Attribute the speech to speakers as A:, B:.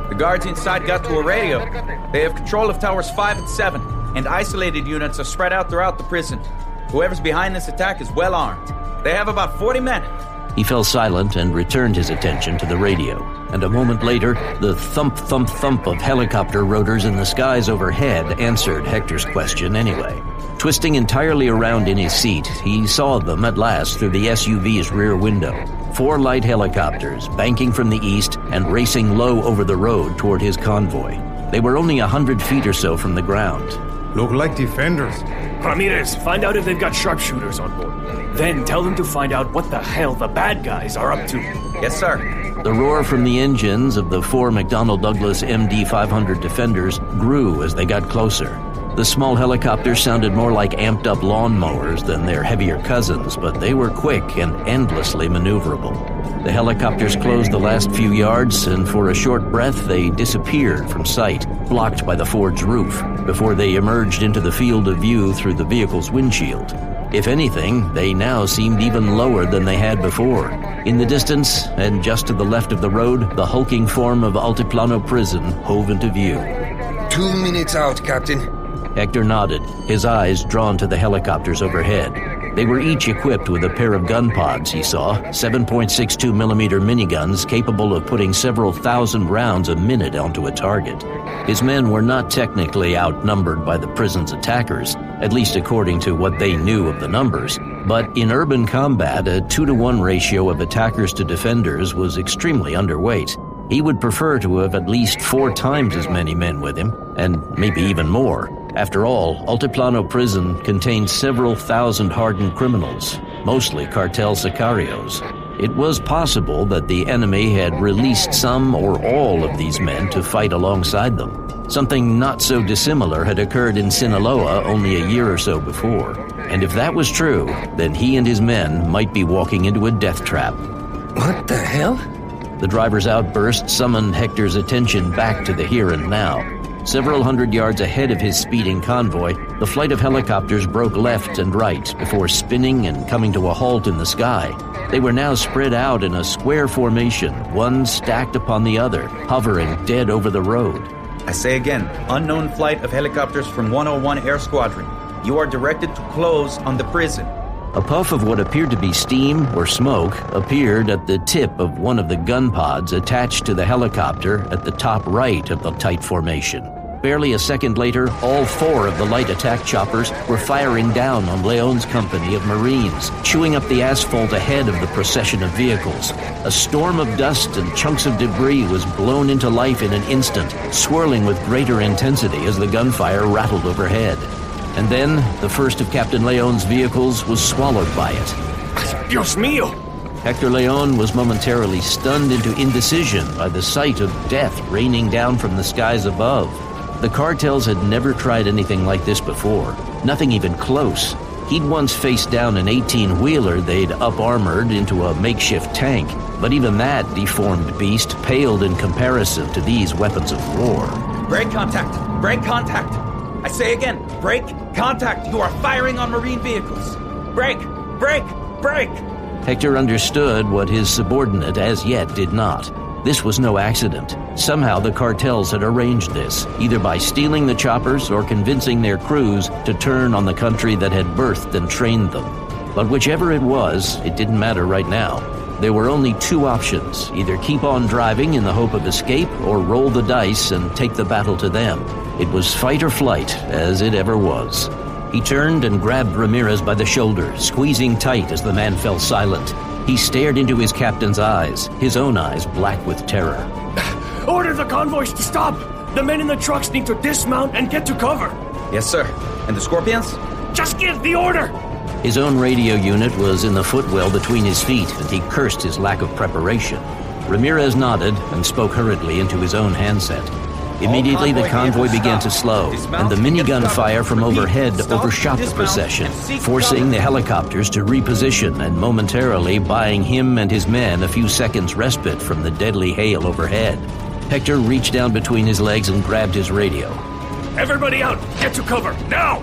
A: The guards inside got to a radio. They have control of towers 5 and 7, and isolated units are spread out throughout the prison. Whoever's behind this attack is well armed. They have about 40 men.
B: He fell silent and returned his attention to the radio. And a moment later, the thump, thump, thump of helicopter rotors in the skies overhead answered Hector's question anyway. Twisting entirely around in his seat, he saw them at last through the SUV's rear window. 4 light helicopters banking from the east and racing low over the road toward his convoy. They were only 100 feet or so from the ground.
C: Look like defenders.
D: Ramirez, find out if they've got sharpshooters on board. Then tell them to find out what the hell the bad guys are up to.
A: Yes, sir.
B: The roar from the engines of the 4 McDonnell Douglas MD-500 Defenders grew as they got closer. The small helicopters sounded more like amped-up lawnmowers than their heavier cousins, but they were quick and endlessly maneuverable. The helicopters closed the last few yards, and for a short breath they disappeared from sight, blocked by the Ford's roof, before they emerged into the field of view through the vehicle's windshield. If anything, they now seemed even lower than they had before. In the distance, and just to the left of the road, the hulking form of Altiplano Prison hove into view.
E: 2 minutes out, Captain.
B: Hector nodded, his eyes drawn to the helicopters overhead. They were each equipped with a pair of gun pods, he saw, 7.62mm miniguns capable of putting several thousand rounds a minute onto a target. His men were not technically outnumbered by the prison's attackers, at least according to what they knew of the numbers, but in urban combat, a 2-to-1 ratio of attackers to defenders was extremely underweight. He would prefer to have at least 4 times as many men with him, and maybe even more. After all, Altiplano Prison contained several thousand hardened criminals, mostly cartel sicarios. It was possible that the enemy had released some or all of these men to fight alongside them. Something not so dissimilar had occurred in Sinaloa only a year or so before. And if that was true, then he and his men might be walking into a death trap.
E: What the hell?
B: The driver's outburst summoned Hector's attention back to the here and now. Several hundred yards ahead of his speeding convoy, the flight of helicopters broke left and right before spinning and coming to a halt in the sky. They were now spread out in a square formation, one stacked upon the other, hovering dead over the road.
A: I say again, unknown flight of helicopters from 101 Air Squadron. You are directed to close on the prison.
B: A puff of what appeared to be steam or smoke appeared at the tip of one of the gun pods attached to the helicopter at the top right of the tight formation. Barely a second later, all 4 of the light attack choppers were firing down on Leon's company of Marines, chewing up the asphalt ahead of the procession of vehicles. A storm of dust and chunks of debris was blown into life in an instant, swirling with greater intensity as the gunfire rattled overhead. And then, the first of Captain Leon's vehicles was swallowed by it.
D: Dios mío!
B: Hector Leon was momentarily stunned into indecision by the sight of death raining down from the skies above. The cartels had never tried anything like this before, nothing even close. He'd once faced down an 18-wheeler they'd up-armored into a makeshift tank, but even that deformed beast paled in comparison to these weapons of war.
A: Break contact! Break contact! I say again, break contact! You are firing on Marine vehicles! Break! Break! Break!
B: Hector understood what his subordinate as yet did not. This was no accident. Somehow the cartels had arranged this, either by stealing the choppers or convincing their crews to turn on the country that had birthed and trained them. But whichever it was, it didn't matter right now. There were only 2 options, either keep on driving in the hope of escape or roll the dice and take the battle to them. It was fight or flight, as it ever was. He turned and grabbed Ramirez by the shoulder, squeezing tight as the man fell silent. He stared into his captain's eyes, his own eyes black with terror.
D: Order the convoys to stop! The men in the trucks need to dismount and get to cover!
A: Yes, sir. And the Scorpions?
D: Just give the order!
B: His own radio unit was in the footwell between his feet, and he cursed his lack of preparation. Ramirez nodded and spoke hurriedly into his own handset. Immediately, the convoy began to slow, and the minigun fire from overhead overshot the procession, forcing the helicopters to reposition and momentarily buying him and his men a few seconds respite from the deadly hail overhead. Hector reached down between his legs and grabbed his radio.
D: Everybody out! Get to cover, now!